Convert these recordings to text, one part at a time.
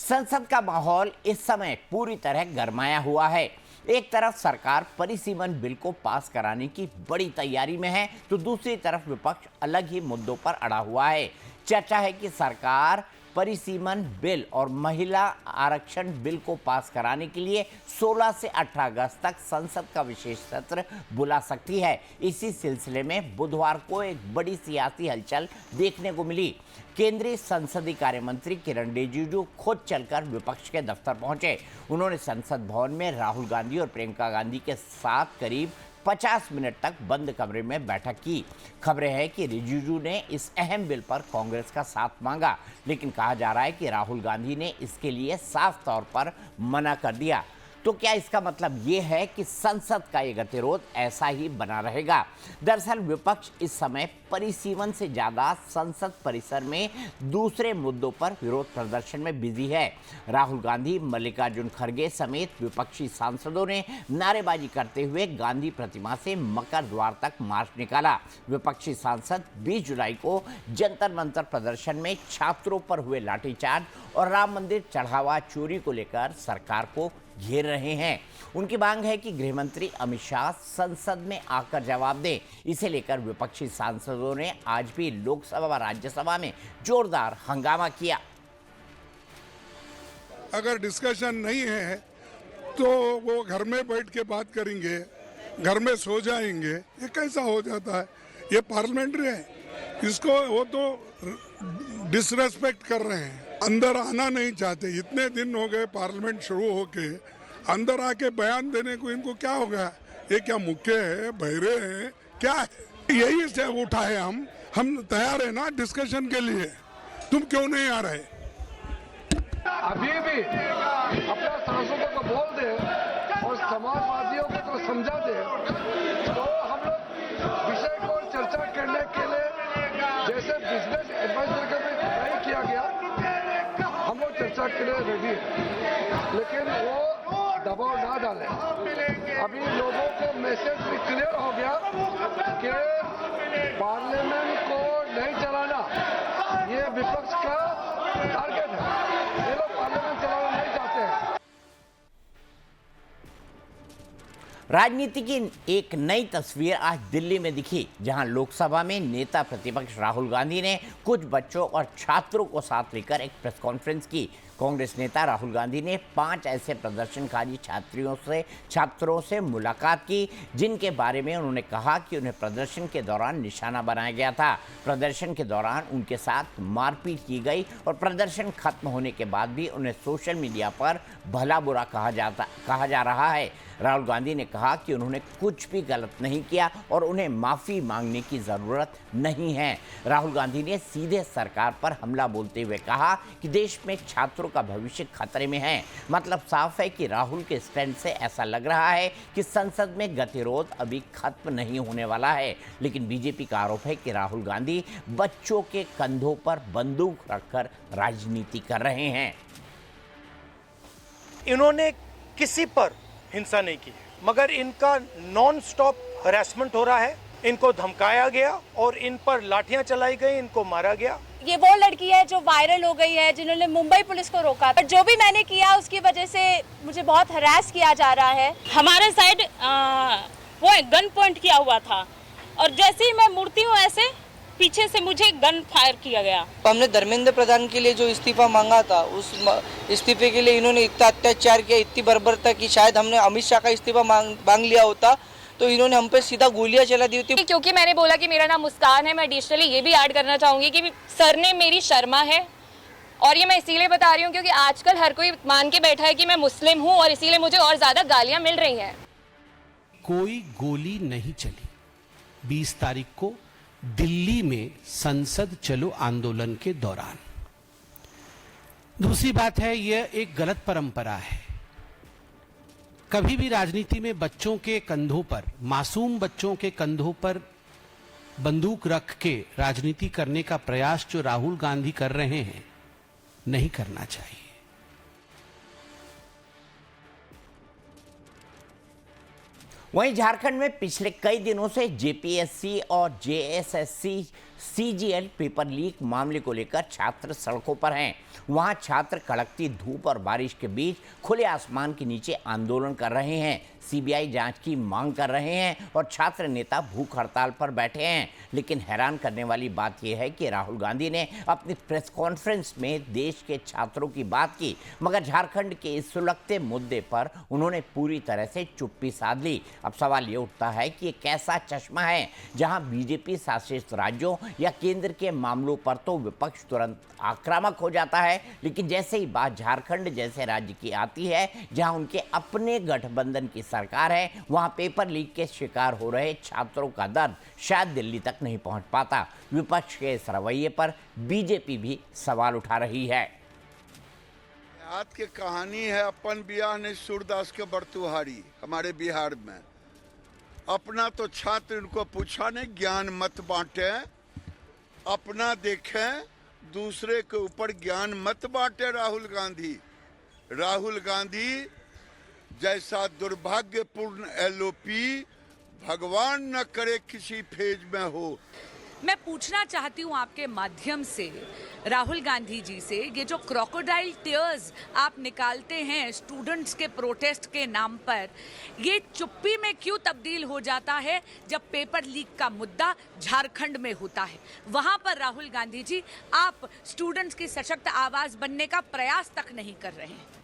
संसद का माहौल इस समय पूरी तरह गरमाया हुआ है। एक तरफ सरकार परिसीमन बिल को पास कराने की बड़ी तैयारी में है, तो दूसरी तरफ विपक्ष अलग ही मुद्दों पर अड़ा हुआ है। चर्चा है कि सरकार परिसीमन बिल और महिला आरक्षण बिल को पास कराने के लिए 16 से 18 अगस्त तक संसद का विशेष सत्र बुला सकती है। इसी सिलसिले में बुधवार को एक बड़ी सियासी हलचल देखने को मिली। केंद्रीय संसदीय कार्य मंत्री किरण रिजिजू खुद चलकर विपक्ष के दफ्तर पहुंचे। उन्होंने संसद भवन में राहुल गांधी और प्रियंका गांधी के साथ करीब 50 मिनट तक बंद कमरे में बैठक की। खबरें हैं कि रिजिजू ने इस अहम बिल पर कांग्रेस का साथ मांगा, लेकिन कहा जा रहा है कि राहुल गांधी ने इसके लिए साफ तौर पर मना कर दिया। तो क्या इसका मतलब ये है कि संसद का ये गतिरोध ऐसा ही बना रहेगा? दरअसल विपक्ष इस समय परिसीमन से ज्यादा संसद परिसर में दूसरे मुद्दों पर विरोध प्रदर्शन में बिजी है। राहुल गांधी, मल्लिकार्जुन खड़गे समेत विपक्षी सांसदों ने नारेबाजी करते हुए गांधी प्रतिमा से मकर द्वार तक मार्च निकाला। विपक्षी सांसद 20 जुलाई को जंतर मंतर प्रदर्शन में छात्रों पर हुए लाठीचार्ज और राम मंदिर चढ़ावा चोरी को लेकर सरकार को घेर रहे हैं। उनकी मांग है कि गृह मंत्री अमित शाह संसद में आकर जवाब दें। इसे लेकर विपक्षी सांसदों ने आज भी लोकसभा व राज्यसभा में जोरदार हंगामा किया। अगर डिस्कशन नहीं है तो वो घर में बैठ के बात करेंगे, घर में सो जाएंगे। ये कैसा हो जाता है? ये पार्लियामेंट्री है, इसको वो तो डिसरेस्पेक्ट कर रहे हैं। अंदर आना नहीं चाहते। इतने दिन हो गए पार्लियामेंट शुरू होके, अंदर आके बयान देने को इनको क्या हो गया? ये क्या मुक्के है, बहरे हैं, क्या है? यही से उठा है। हम तैयार है ना डिस्कशन के लिए। तुम क्यों नहीं आ रहे? अभी भी अपना सांसदों को बोल दे और समाजवादियों को तो समझा दे, तो हम लोग विषय को चर्चा करने के लिए जैसे बिजनेस एडवाइजर का भी नहीं किया गया, हम लोग चर्चा के लिए रेडी है, लेकिन वो दबाव ना डालें। अभी लोगों को मैसेज भी क्लियर हो गया कि पार्लियामेंट को नहीं चलाना ये विपक्ष का टारगेट है। ये लोग पार्लियामेंट चलाना नहीं चाहते हैं। राजनीति की एक नई तस्वीर आज दिल्ली में दिखी, जहां लोकसभा में नेता प्रतिपक्ष राहुल गांधी ने कुछ बच्चों और छात्रों को साथ लेकर एक प्रेस कॉन्फ्रेंस की। कांग्रेस नेता राहुल गांधी ने 5 ऐसे प्रदर्शनकारी छात्रों से मुलाकात की, जिनके बारे में उन्होंने कहा कि उन्हें प्रदर्शन के दौरान निशाना बनाया गया था। प्रदर्शन के दौरान उनके साथ मारपीट की गई और प्रदर्शन खत्म होने के बाद भी उन्हें सोशल मीडिया पर भला बुरा कहा जा रहा है। राहुल गांधी ने कहा कि उन्होंने कुछ भी गलत नहीं किया और उन्हें माफ़ी मांगने की ज़रूरत नहीं है। राहुल गांधी ने सीधे सरकार पर हमला बोलते हुए कहा कि देश में छात्रों का भविष्य खतरे में है। मतलब साफ है कि राहुल के स्टैंड से ऐसा लग रहा है कि संसद में गतिरोध अभी खत्म नहीं होने वाला है। लेकिन बीजेपी का आरोप है कि राहुल गांधी बच्चों के कंधों पर बंदूक रखकर राजनीति कर रहे हैं। इन्होंने किसी पर हिंसा नहीं की, मगर इनका नॉन स्टॉप हरासमेंट हो रहा है। इनको धमकाया गया और इन पर लाठियां चलाई गई, इनको मारा गया। ये वो लड़की है जो वायरल हो गई है, जिन्होंने मुंबई पुलिस को रोका, पर जो भी मैंने किया उसकी वजह से मुझे बहुत हरास किया जा रहा है। हमारे साइड वो गन पॉइंट किया हुआ था और जैसे ही मैं मुड़ती हूँ ऐसे पीछे से मुझे गन फायर किया गया। हमने धर्मेंद्र प्रधान के लिए जो इस्तीफा मांगा था, उस इस्तीफे के लिए इन्होंने इतना अत्याचार किया, इतनी बर्बरता की। शायद हमने अमित शाह का इस्तीफा मांग लिया होता तो इन्होंने हम पे सीधा गोलियां चला दी होती। क्योंकि मैंने बोला कि मेरा नाम मुस्कान है, मैं एडिशनली ये भी ऐड करना चाहूंगी कि सर ने मेरी शर्मा है, और ये मैं इसीलिए बता रही हूँ क्योंकि आजकल हर कोई मान के बैठा है कि मैं मुस्लिम हूँ और इसीलिए मुझे और ज्यादा गालियां मिल रही हैं। कोई गोली नहीं चली 20 तारीख को दिल्ली में संसद चलो आंदोलन के दौरान। दूसरी बात है, यह एक गलत परंपरा है। कभी भी राजनीति में बच्चों के कंधों पर, मासूम बच्चों के कंधों पर बंदूक रख के राजनीति करने का प्रयास जो राहुल गांधी कर रहे हैं, नहीं करना चाहिए। वहीं झारखंड में पिछले कई दिनों से जेपीएससी और जेएसएससी सीजीएल पेपर लीक मामले को लेकर छात्र सड़कों पर हैं। वहां छात्र कड़कती धूप और बारिश के बीच खुले आसमान के नीचे आंदोलन कर रहे हैं, सीबीआई जांच की मांग कर रहे हैं और छात्र नेता भूख हड़ताल पर बैठे हैं। लेकिन हैरान करने वाली बात यह है कि राहुल गांधी ने अपनी प्रेस कॉन्फ्रेंस में देश के छात्रों की बात की, मगर झारखंड के इस सुलगते मुद्दे पर उन्होंने पूरी तरह से चुप्पी साध ली। अब सवाल ये उठता है कि ये कैसा चश्मा है जहां बीजेपी शासित राज्यों या केंद्र के मामलों पर तो विपक्ष तुरंत आक्रामक हो जाता है, लेकिन जैसे ही बात झारखंड जैसे राज्य की आती है जहां उनके अपने गठबंधन की सरकार है, वहां पेपर लीक के शिकार हो रहे छात्रों का दर्द शायद दिल्ली तक नहीं पहुंच पाता। विपक्ष के इस रवैये पर बीजेपी भी सवाल उठा रही है। आज की कहानी है अपन बियाह ने सूरदास के बरतुहारी हमारे बिहार में। अपना तो छात्र इनको पूछा नहीं, ज्ञान मत बांटे, अपना देखें, दूसरे के ऊपर ज्ञान मत बांटे। राहुल गांधी जैसा दुर्भाग्यपूर्ण एलओपी भगवान न करे किसी फेज में हो। मैं पूछना चाहती हूँ आपके माध्यम से राहुल गांधी जी से, ये जो क्रोकोडाइल टीयर्स आप निकालते हैं स्टूडेंट्स के प्रोटेस्ट के नाम पर, ये चुप्पी में क्यों तब्दील हो जाता है जब पेपर लीक का मुद्दा झारखंड में होता है? वहाँ पर राहुल गांधी जी आप स्टूडेंट्स की सशक्त आवाज बनने का प्रयास तक नहीं कर रहे हैं।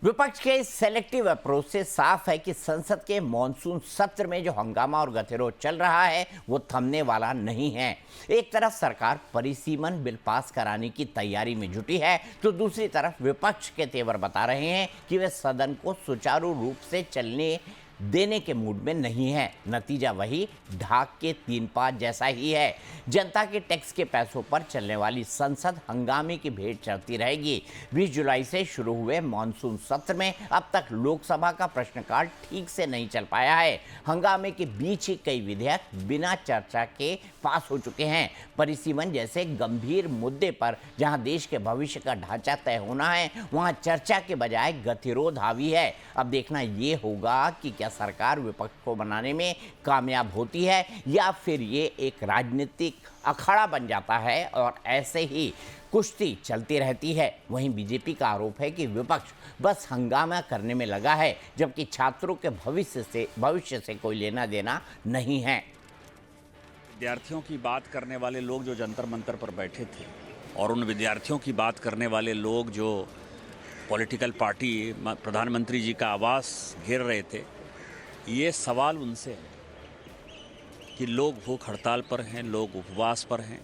विपक्ष के इस सेलेक्टिव अप्रोच से साफ है कि संसद के मॉनसून सत्र में जो हंगामा और गतिरोध चल रहा है वो थमने वाला नहीं है। एक तरफ सरकार परिसीमन बिल पास कराने की तैयारी में जुटी है, तो दूसरी तरफ विपक्ष के तेवर बता रहे हैं कि वे सदन को सुचारू रूप से चलने देने के मूड में नहीं है। नतीजा वही ढाक के 3 पात जैसा ही है। जनता के टैक्स के पैसों पर चलने वाली संसद हंगामे की भेंट चढ़ती रहेगी। 20 जुलाई से शुरू हुए मॉनसून सत्र में अब तक लोकसभा का प्रश्नकाल ठीक से नहीं चल पाया है। हंगामे के बीच ही कई विधेयक बिना चर्चा के पास हो चुके हैं। परिसीमन जैसे गंभीर मुद्दे पर जहां देश के भविष्य का ढांचा तय होना है, वहां चर्चा के बजाय गतिरोध हावी है। अब देखना ये होगा कि क्या सरकार विपक्ष को बनाने में कामयाब होती है या फिर ये एक राजनीतिक अखाड़ा बन जाता है और ऐसे ही कुश्ती चलती रहती है। वहीं बीजेपी का आरोप है कि विपक्ष बस हंगामा करने में लगा है, जबकि छात्रों के भविष्य से कोई लेना देना नहीं है। विद्यार्थियों की बात करने वाले लोग जो जंतर मंतर पर बैठे थे और उन विद्यार्थियों की बात करने वाले लोग जो पॉलिटिकल पार्टी प्रधानमंत्री जी का आवास घेर रहे थे, ये सवाल उनसे है कि लोग भूख हड़ताल पर हैं, लोग उपवास पर हैं,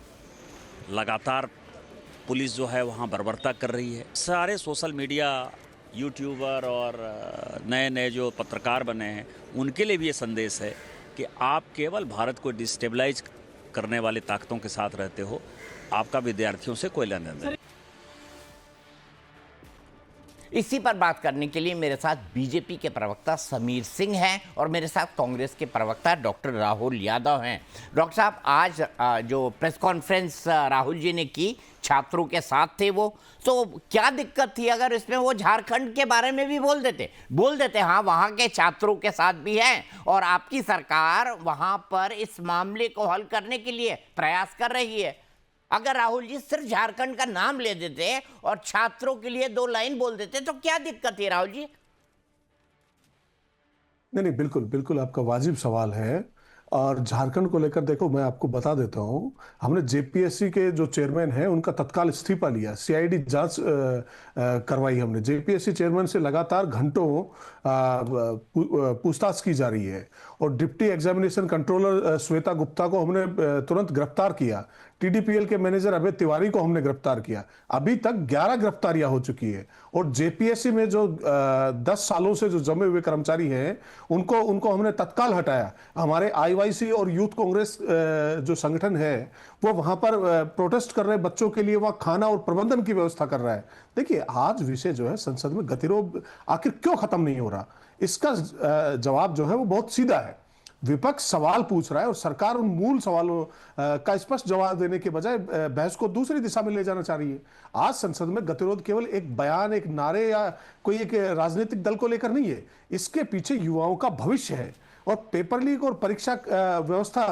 लगातार पुलिस जो है वहाँ बर्बरता कर रही है। सारे सोशल मीडिया यूट्यूबर और नए नए जो पत्रकार बने हैं उनके लिए भी ये संदेश है कि आप केवल भारत को डिस्टेबलाइज करने वाले ताकतों के साथ रहते हो, आपका विद्यार्थियों से कोई लेना देना। इसी पर बात करने के लिए मेरे साथ बीजेपी के प्रवक्ता समीर सिंह हैं और मेरे साथ कांग्रेस के प्रवक्ता डॉक्टर राहुल यादव हैं। डॉक्टर साहब, आज जो प्रेस कॉन्फ्रेंस राहुल जी ने की, छात्रों के साथ थे वो, तो क्या दिक्कत थी अगर इसमें वो झारखंड के बारे में भी बोल देते हाँ वहाँ के छात्रों के साथ भी हैं और आपकी सरकार वहाँ पर इस मामले को हल करने के लिए प्रयास कर रही है। अगर राहुल जी सिर्फ झारखंड का नाम ले देते और छात्रों के लिए 2 लाइन बोल देते तो क्या दिक्कत है राहुल जी? नहीं, बिल्कुल बिल्कुल आपका वाजिब सवाल है। और झारखंड को लेकर देखो, मैं आपको बता देता हूं, हमने जेपीएससी के जो चेयरमैन हैं उनका तत्काल इस्तीफा लिया, सीआईडी जांच करवाई हमने। जेपीएससी चेयरमैन से लगातार घंटों पूछताछ की जा रही है और deputy examination controller Shweta Gupta को हमने तुरंत गिरफ्तार किया। टीडीपीएल के मैनेजर अभय तिवारी को हमने गिरफ्तार किया। अभी तक 11 गिरफ्तारियां हो चुकी है और जेपीएससी में जो 10 सालों से जो जमे हुए कर्मचारी हैं उनको हमने तत्काल हटाया। हमारे आईवाईसी और यूथ कांग्रेस जो संगठन है वो वहां पर प्रोटेस्ट कर रहे बच्चों के लिए वहां खाना और प्रबंधन की व्यवस्था कर रहा है। देखिए, आज विषय जो है संसद में गतिरोध आखिर क्यों खत्म नहीं हो रहा, इसका जवाब जो है वो बहुत सीधा है। विपक्ष सवाल पूछ रहा है और सरकार उन मूल सवालों का स्पष्ट जवाब देने के बजाय बहस को दूसरी दिशा में ले जाना चाह रही है। आज संसद में गतिरोध केवल एक बयान, एक नारे या कोई एक राजनीतिक दल को लेकर नहीं है, इसके पीछे युवाओं का भविष्य है। और पेपर लीक और परीक्षा व्यवस्था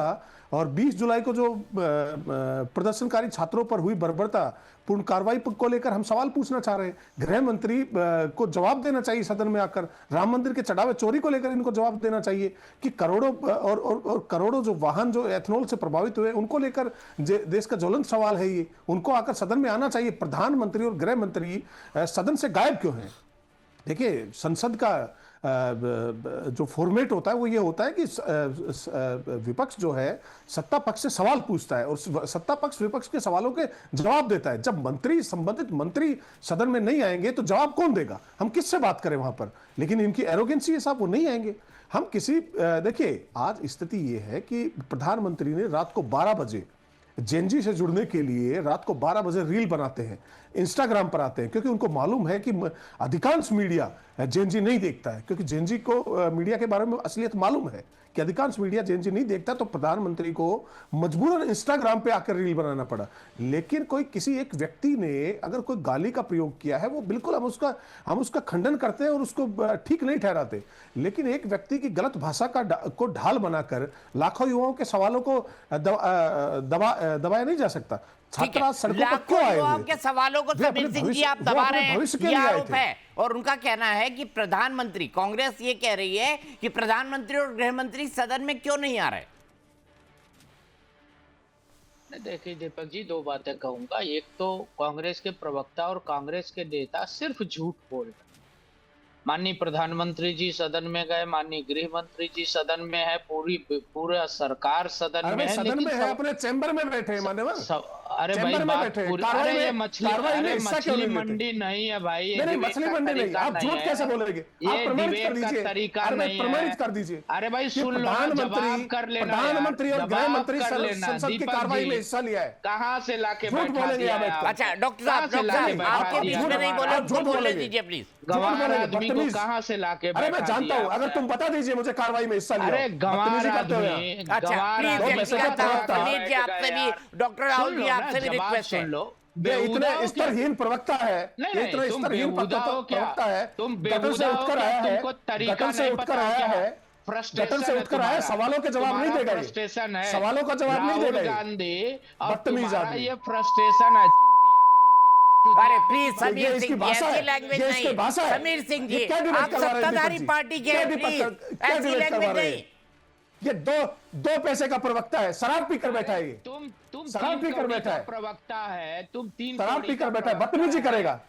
और 20 जुलाई को जो प्रदर्शनकारी छात्रों पर हुई बर्बरता पूर्ण कार्रवाई को लेकर हम सवाल पूछना चाह रहे हैं। गृह मंत्री को जवाब देना चाहिए सदन में आकर। राम मंदिर के चढ़ावे चोरी को लेकर इनको जवाब देना चाहिए कि करोड़ों और करोड़ों जो वाहन जो एथेनॉल से प्रभावित हुए उनको लेकर देश का ज्वलंत सवाल है ये, उनको आकर सदन में आना चाहिए। प्रधानमंत्री और गृह मंत्री सदन से गायब क्यों हैं? देखिए, संसद का जो फॉर्मेट होता है वो ये होता है कि विपक्ष जो है सत्ता पक्ष से सवाल पूछता है और सत्ता पक्ष विपक्ष के सवालों के जवाब देता है। जब संबंधित मंत्री सदन में नहीं आएंगे तो जवाब कौन देगा? हम किससे बात करें वहां पर? लेकिन इनकी एरोगेंसी है साहब, वो नहीं आएंगे। हम किसी देखिए, आज स्थिति ये है कि प्रधानमंत्री ने रात को 12 बजे जेनजी से जुड़ने के लिए रात को 12 बजे रील बनाते हैं, इंस्टाग्राम पर आते हैं, क्योंकि उनको मालूम है कि अधिकांश मीडिया जेनजी नहीं देखता है, क्योंकि जेनजी को मीडिया के बारे में असलियत मालूम है कि अधिकांश मीडिया जेनजी नहीं देखता। तो प्रधानमंत्री को मजबूरन इंस्टाग्राम पे आकर रील बनाना पड़ा। लेकिन कोई किसी एक व्यक्ति ने अगर कोई गाली का प्रयोग किया है, वो बिल्कुल हम उसका खंडन करते हैं और उसको ठीक नहीं ठहराते। लेकिन एक व्यक्ति की गलत भाषा को ढाल बनाकर लाखों युवाओं के सवालों को दबाया नहीं जा सकता। छात्र सड़कों पर क्यों आए हुए? के सवालों को समीर सिंह जी आप दबा रहे हैं, ये आरोप है। और उनका कहना है कि प्रधानमंत्री, कांग्रेस ये कह रही है कि प्रधानमंत्री और गृह मंत्री सदन में क्यों नहीं आ रहे। देखिए दीपक जी, दो बातें कहूंगा। एक तो कांग्रेस के प्रवक्ता और कांग्रेस के नेता सिर्फ झूठ बोल रहे। माननीय प्रधानमंत्री जी सदन में गए, माननीय गृह मंत्री जी सदन में है, पूरा सरकार सदन में है। सदन में है, अपने चैम्बर में बैठे मान्यवर। अरे भाई बात पूरी, अरे ये मछली मंडी नहीं है भाई, नहीं मछली मंडी नहीं। आप झूठ कैसे बोलेंगे? ये डिबेट का तरीका नहीं है। प्रमाणित कर दीजिए। अरे भाई सुन लो, जवाब कर लेना। प्रधानमंत्री और गृह मंत्री संसद की कार्रवाई में हिस्सा लिया है। कहाँ से लाके बैठा दिया? अच्छा डॉक्टर साहब, आपके बीच में नहीं बोला, झूठ बोले दीजिए प्लीज। गंवार आदमी को कहाँ से लाके बैठा दिया? अरे मैं जानता हूँ, अगर तुम बता दीजिए मुझे कार्रवाई में हिस्सा लिया। अरे गंवार आदमी, डॉक्टर राहुल जी आपसे भी रिक्वेस्ट है। ये इतने स्तरहीन प्रवक्ता है, इतना स्तरहीन प्रवक्ता है, गठन से उठकर आया है, गठन से उठकर आया है, गठन से उठकर आया, सवालों के जवाब नहीं देगा। फ्रस्ट्रेशन है, सवालों का जवाब नहीं देगा गांधी। बदतमीज आदमी। ये फ्रस्ट्रेशन है। अरे प्लीज समीर सिंह जी, ऐसी लैंग्वेज नहीं। समीर सिंह जी, आप सत्ताधारी पार्टी के प्लीज ऐसी लैंग्वेज नहीं। ये दो पैसे का प्रवक्ता है, शराब पीकर बैठा है। ये तुम शराब पीकर बैठा है, प्रवक्ता है। तुम 3 शराब पीकर बैठा है, बदतमीजी करेगा।